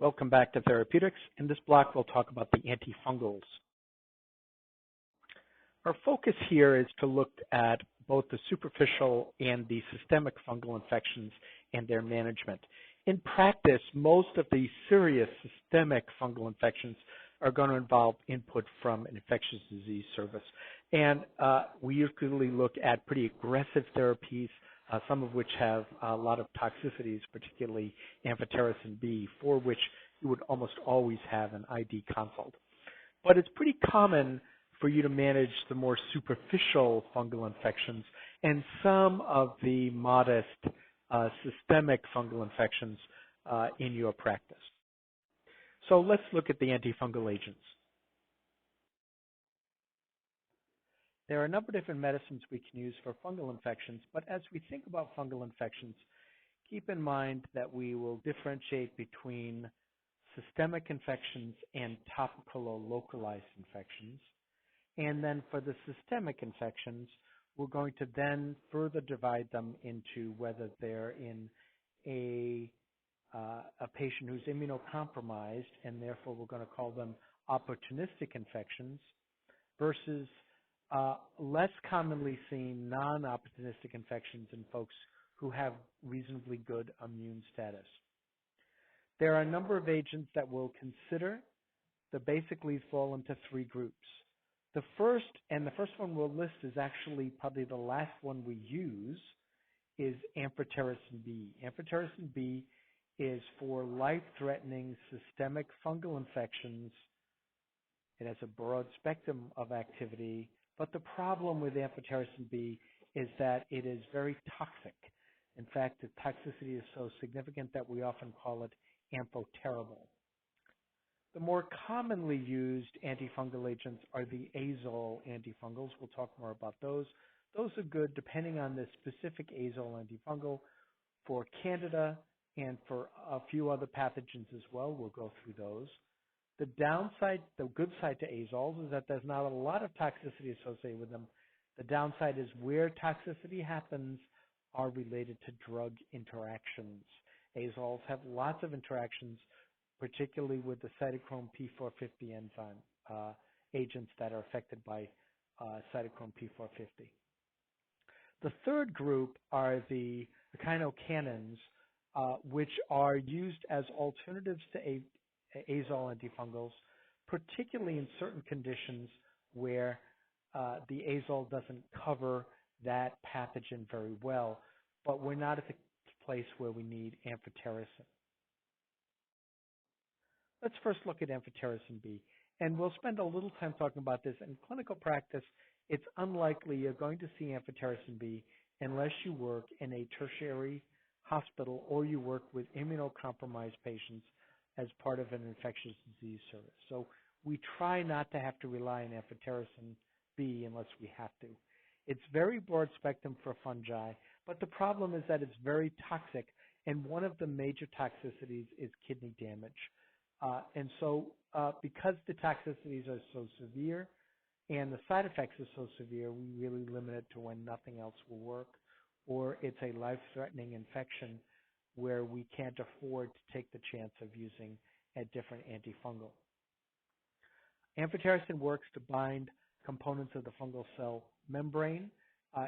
Welcome back to Therapeutics. In this block, we'll talk about the antifungals. Our focus here is to look at both the superficial and the systemic fungal infections and their management. In practice, most of the serious systemic fungal infections are going to involve input from an infectious disease service. And we usually look at pretty aggressive therapies, some of which have a lot of toxicities, particularly amphotericin B, for which you would almost always have an ID consult. But it's pretty common for you to manage the more superficial fungal infections and some of the modest systemic fungal infections in your practice. So let's look at the antifungal agents. There are a number of different medicines we can use for fungal infections, but as we think about fungal infections, keep in mind that we will differentiate between systemic infections and topical or localized infections. And then for the systemic infections, we're going to then further divide them into whether they're in a patient who's immunocompromised, and therefore we're going to call them opportunistic infections, versus less commonly seen non-opportunistic infections in folks who have reasonably good immune status. There are a number of agents that we'll consider that basically fall into three groups. The first one we'll list is actually probably the last one we use, is amphotericin B. Amphotericin B is for life-threatening systemic fungal infections. It has a broad spectrum of activity, but the problem with amphotericin B is that it is very toxic. In fact, the toxicity is so significant that we often call it amphoterrible. The more commonly used antifungal agents are the azole antifungals. We'll talk more about those. Those are good depending on the specific azole antifungal for Candida and for a few other pathogens as well. We'll go through those. The downside, the good side to azoles is that there's not a lot of toxicity associated with them. The downside is where toxicity happens are related to drug interactions. Azoles have lots of interactions, particularly with the cytochrome P450 enzyme agents that are affected by cytochrome P450. The third group are the echinocannins, which are used as alternatives to azole antifungals, particularly in certain conditions where the azole doesn't cover that pathogen very well, but we're not at the place where we need amphotericin. Let's first look at amphotericin B, and we'll spend a little time talking about this. In clinical practice, it's unlikely you're going to see amphotericin B unless you work in a tertiary hospital or you work with immunocompromised patients as part of an infectious disease service. So we try not to have to rely on amphotericin B unless we have to. It's very broad spectrum for fungi, but the problem is that it's very toxic, and one of the major toxicities is kidney damage. And so because the toxicities are so severe and the side effects are so severe, we really limit it to when nothing else will work, or it's a life-threatening infection where we can't afford to take the chance of using a different antifungal. Amphotericin works to bind components of the fungal cell membrane,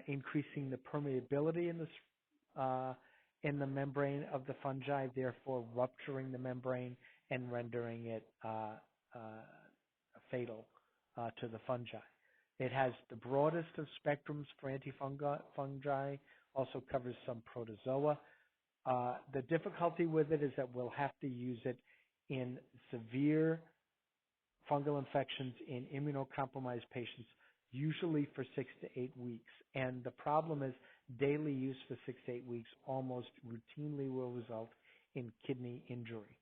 increasing the permeability in the membrane of the fungi, therefore rupturing the membrane and rendering it fatal to the fungi. It has the broadest of spectrums for antifungi, also covers some protozoa. The difficulty with it is that we'll have to use it in severe fungal infections in immunocompromised patients, usually for 6 to 8 weeks. And the problem is daily use for 6 to 8 weeks almost routinely will result in kidney injury.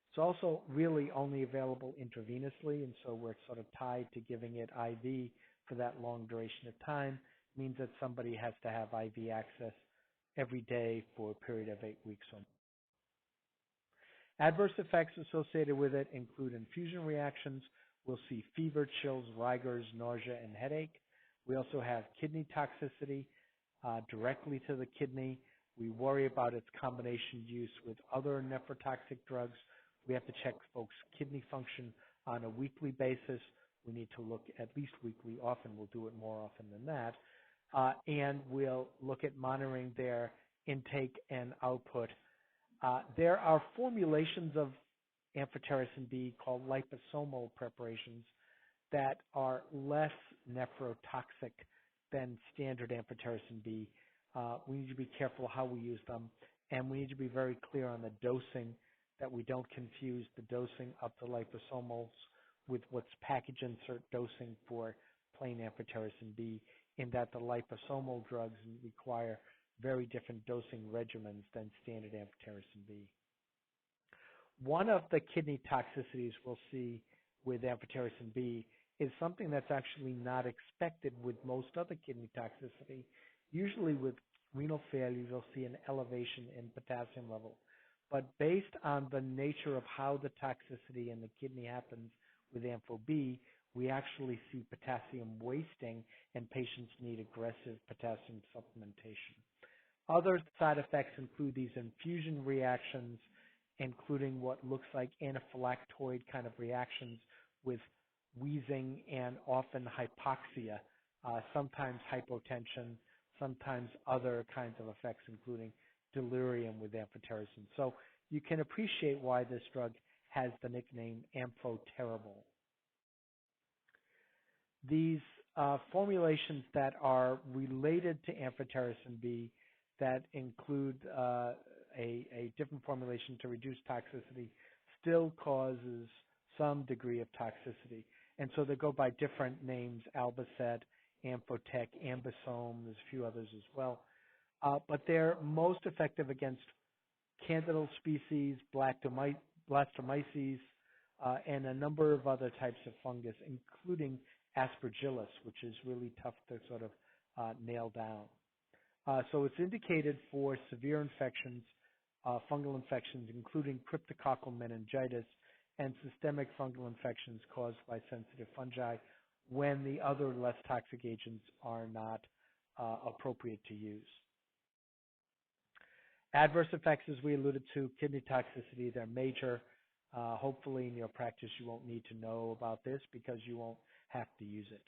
It's also really only available intravenously, and so we're sort of tied to giving it IV for that long duration of time. It means that somebody has to have IV access every day for a period of 8 weeks or more. Adverse effects associated with it include infusion reactions. We'll see fever, chills, rigors, nausea, and headache. We also have kidney toxicity directly to the kidney. We worry about its combination use with other nephrotoxic drugs, We have to check folks' kidney function on a weekly basis. We need to look at least weekly. Often we'll do it more often than that. And we'll look at monitoring their intake and output. There are formulations of amphotericin B called liposomal preparations that are less nephrotoxic than standard amphotericin B. We need to be careful how we use them, and we need to be very clear on the dosing, that we don't confuse the dosing of the liposomals with what's package insert dosing for plain amphotericin B, in that the liposomal drugs require very different dosing regimens than standard amphotericin B. One of the kidney toxicities we'll see with amphotericin B is something that's actually not expected with most other kidney toxicity. Usually with renal failure, you'll see an elevation in potassium level. But based on the nature of how the toxicity in the kidney happens with ampho B, we actually see potassium wasting, and patients need aggressive potassium supplementation. Other side effects include these infusion reactions, including what looks like anaphylactoid kind of reactions with wheezing and often hypoxia, sometimes hypotension, sometimes other kinds of effects, including delirium with amphotericin. So you can appreciate why this drug has the nickname amphoterrible. These formulations that are related to amphotericin B that include a different formulation to reduce toxicity still causes some degree of toxicity. And so they go by different names: Albacet, Amphotec, Ambisome. There's a few others as well. But they're most effective against Candidal species, Blastomyces, and a number of other types of fungus, including Aspergillus, which is really tough to sort of nail down. So it's indicated for severe infections, fungal infections, including cryptococcal meningitis and systemic fungal infections caused by sensitive fungi, when the other less toxic agents are not appropriate to use. Adverse effects, as we alluded to, kidney toxicity, they're major. Hopefully in your practice you won't need to know about this because you won't have to use it.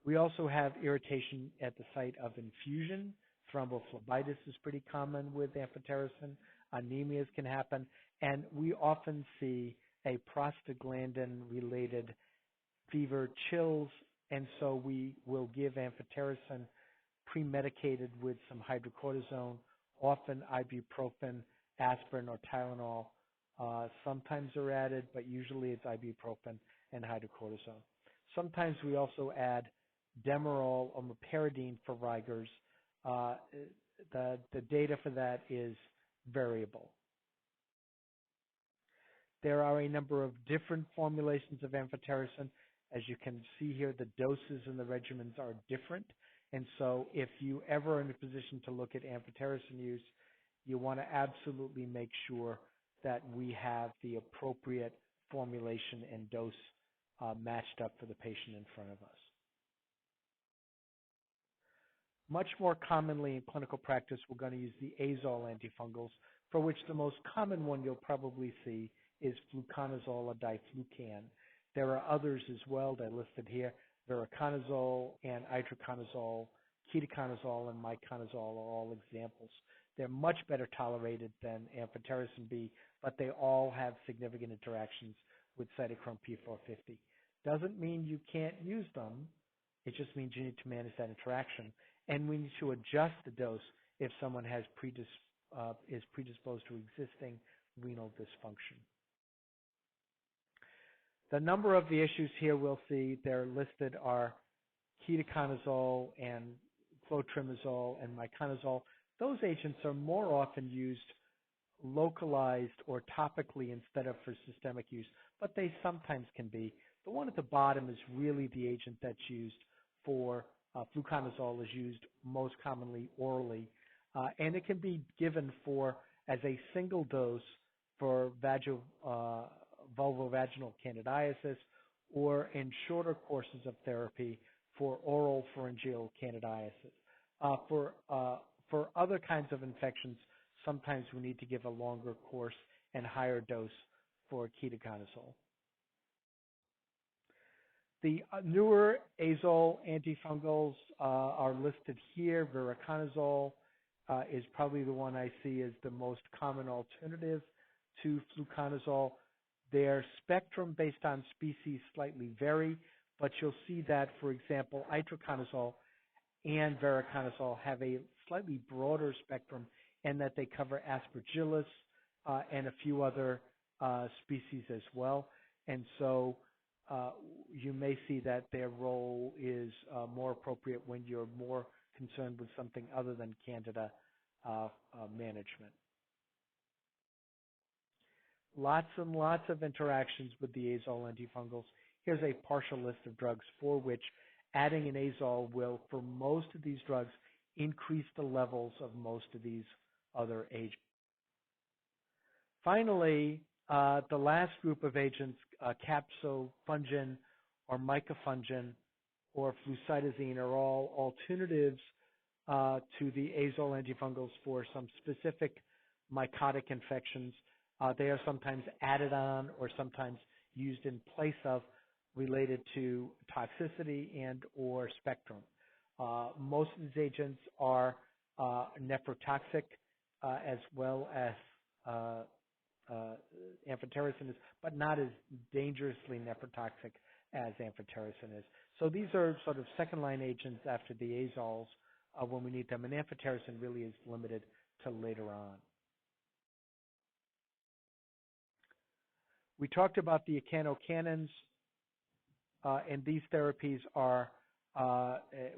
We also have irritation at the site of infusion. Thrombophlebitis is pretty common with amphotericin. Anemias can happen, and we often see a prostaglandin-related fever, chills, and so we will give amphotericin pre-medicated with some hydrocortisone, often ibuprofen, aspirin, or Tylenol. Sometimes they're added, but usually it's ibuprofen and hydrocortisone. Sometimes we also add Demerol or meperidine for rigors. The data for that is variable. There are a number of different formulations of amphotericin. As you can see here, the doses and the regimens are different. And so if you ever are in a position to look at amphotericin use, you want to absolutely make sure that we have the appropriate formulation and dose matched up for the patient in front of us. Much more commonly in clinical practice, we're going to use the azole antifungals, for which the most common one you'll probably see is fluconazole or diflucan. There are others as well. They're listed here. Voriconazole and itraconazole, ketoconazole, and miconazole are all examples. They're much better tolerated than amphotericin B, but they all have significant interactions with cytochrome P450. Doesn't mean you can't use them. It just means you need to manage that interaction. And we need to adjust the dose if someone has is predisposed to existing renal dysfunction. The number of the issues here we'll see, they're listed, are ketoconazole and clotrimazole and miconazole. Those agents are more often used localized or topically instead of for systemic use, but they sometimes can be. The one at the bottom is really the agent that's used for fluconazole is used most commonly orally, and it can be given as a single dose for vulvovaginal candidiasis, or in shorter courses of therapy for oral pharyngeal candidiasis. For other kinds of infections, sometimes we need to give a longer course, and higher dose for ketoconazole. The newer azole antifungals are listed here. Voriconazole is probably the one I see as the most common alternative to fluconazole. Their spectrum based on species slightly vary, but you'll see that, for example, itraconazole and voriconazole have a slightly broader spectrum in that they cover aspergillus and a few other species as well. And so you may see that their role is more appropriate when you're more concerned with something other than Candida management. Lots and lots of interactions with the azole antifungals. Here's a partial list of drugs for which adding an azole will, for most of these drugs, increase the levels of most of these other agents. Finally, the last group of agents, capsofungin or micafungin or flucytosine, are all alternatives to the azole antifungals for some specific mycotic infections. They are sometimes added on or sometimes used in place of, related to toxicity and or spectrum. Most of these agents are nephrotoxic as well as amphotericin is, but not as dangerously nephrotoxic as amphotericin is. So these are sort of second-line agents after the azoles when we need them, and amphotericin really is limited to later on. We talked about the echinocannins, and these therapies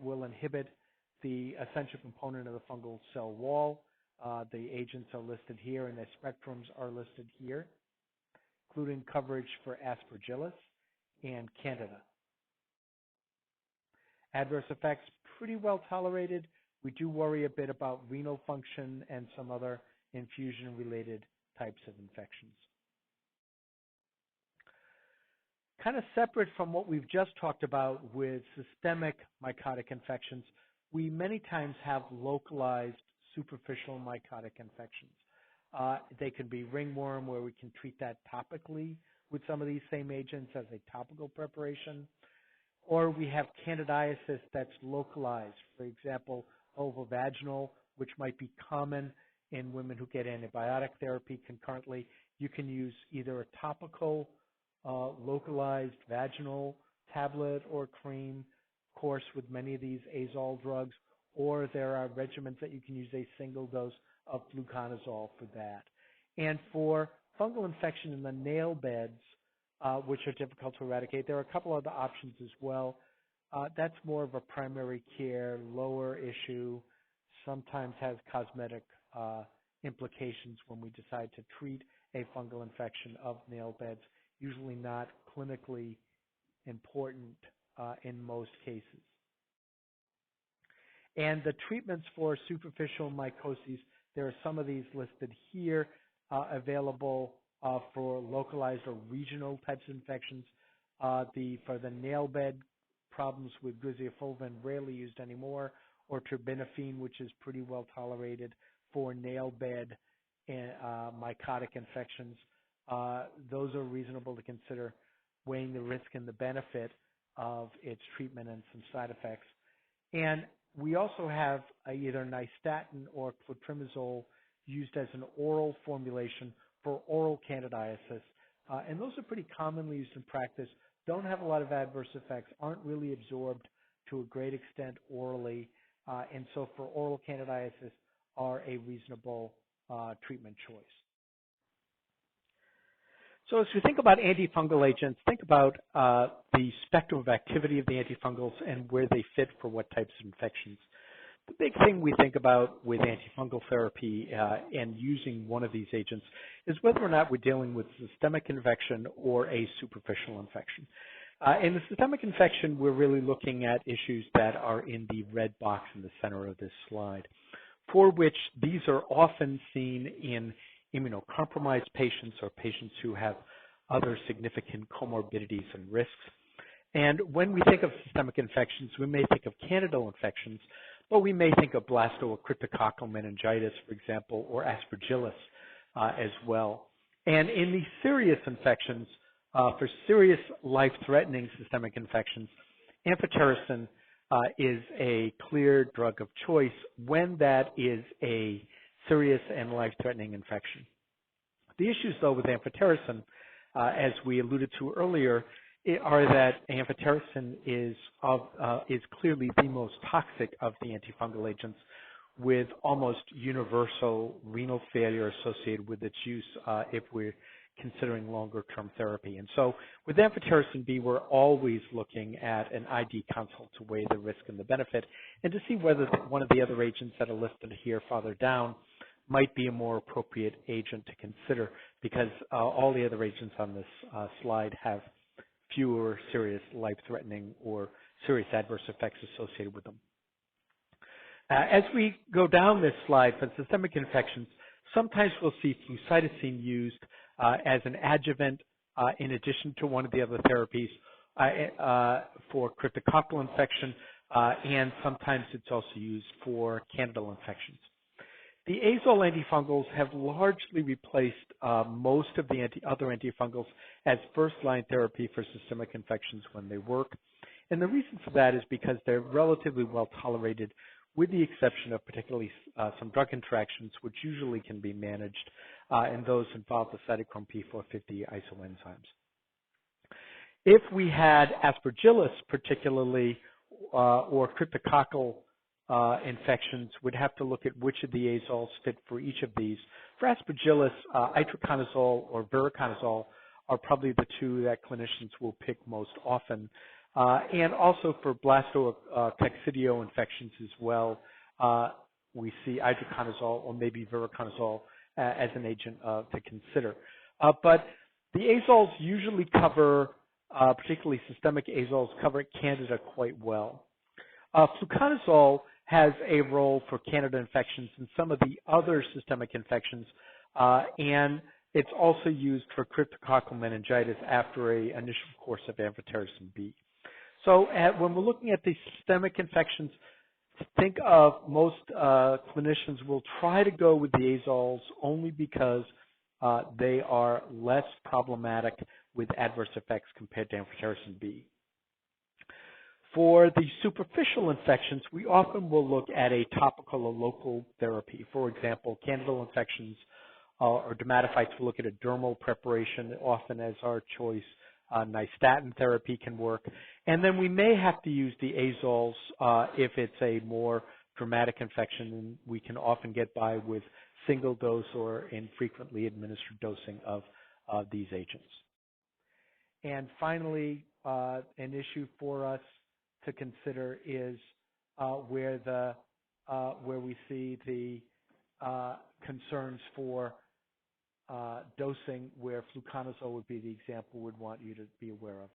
will inhibit the essential component of the fungal cell wall. The agents are listed here, and their spectrums are listed here, including coverage for aspergillus and Candida. Adverse effects, pretty well tolerated. We do worry a bit about renal function and some other infusion-related types of infections. Kind of separate from what we've just talked about with systemic mycotic infections, we many times have localized superficial mycotic infections. They can be ringworm, where we can treat that topically with some of these same agents as a topical preparation. Or we have candidiasis that's localized, for example, vulvovaginal, which might be common in women who get antibiotic therapy concurrently. You can use either a topical localized vaginal tablet or cream, of course, with many of these azole drugs, or there are regimens that you can use a single dose of fluconazole for that. And for fungal infection in the nail beds, which are difficult to eradicate, there are a couple other options as well. That's more of a primary care, lower issue, sometimes has cosmetic implications when we decide to treat a fungal infection of nail beds, usually not clinically important in most cases. And the treatments for superficial mycoses, there are some of these listed here, available for localized or regional types of infections. For the nail bed problems with griseofulvin, rarely used anymore, or terbinafine, which is pretty well tolerated for nail bed mycotic infections. Those are reasonable to consider, weighing the risk and the benefit of its treatment and some side effects. And we also have either nystatin or clotrimazole used as an oral formulation for oral candidiasis. And those are pretty commonly used in practice, don't have a lot of adverse effects, aren't really absorbed to a great extent orally, and so for oral candidiasis are a reasonable treatment choice. So as we think about antifungal agents, think about the spectrum of activity of the antifungals and where they fit for what types of infections. The big thing we think about with antifungal therapy and using one of these agents is whether or not we're dealing with systemic infection or a superficial infection. In the systemic infection, we're really looking at issues that are in the red box in the center of this slide, for which these are often seen in immunocompromised patients or patients who have other significant comorbidities and risks. And when we think of systemic infections, we may think of candidal infections, but we may think of blasto or cryptococcal meningitis, for example, or aspergillus as well. And in the serious infections, for serious life-threatening systemic infections, amphotericin is a clear drug of choice when that is a serious and life-threatening infection. The issues, though, with amphotericin, as we alluded to earlier, are that amphotericin is clearly the most toxic of the antifungal agents, with almost universal renal failure associated with its use if we're considering longer-term therapy. And so with amphotericin B, we're always looking at an ID consult to weigh the risk and the benefit and to see whether one of the other agents that are listed here farther down might be a more appropriate agent to consider, because all the other agents on this slide have fewer serious life-threatening or serious adverse effects associated with them. As we go down this slide for systemic infections, sometimes we'll see flucytosine used as an adjuvant in addition to one of the other therapies for cryptococcal infection, and sometimes it's also used for candidal infections. The azole antifungals have largely replaced most of the other antifungals as first-line therapy for systemic infections when they work. And the reason for that is because they're relatively well tolerated, with the exception of particularly some drug interactions, which usually can be managed, and those involve the cytochrome P450 isoenzymes. If we had aspergillus particularly, or cryptococcal infections, we'd have to look at which of the azoles fit for each of these. For aspergillus, itraconazole or voriconazole are probably the two that clinicians will pick most often. And also for blastococcidio infections as well, we see itraconazole or maybe voriconazole as an agent to consider. But the azoles usually cover, particularly systemic azoles, cover Candida quite well. Fluconazole has a role for Candida infections and some of the other systemic infections, and it's also used for cryptococcal meningitis after an initial course of amphotericin B. So when we're looking at the systemic infections, think of most clinicians will try to go with the azoles only because they are less problematic with adverse effects compared to amphotericin B. For the superficial infections, we often will look at a topical or local therapy. For example, candidal infections or dermatophytes, we'll look at a dermal preparation often as our choice. Nystatin therapy can work. And then we may have to use the azoles if it's a more dramatic infection, and we can often get by with single dose or infrequently administered dosing of these agents. And finally, an issue for us to consider is where we see the concerns for dosing, where fluconazole would be the example we'd want you to be aware of.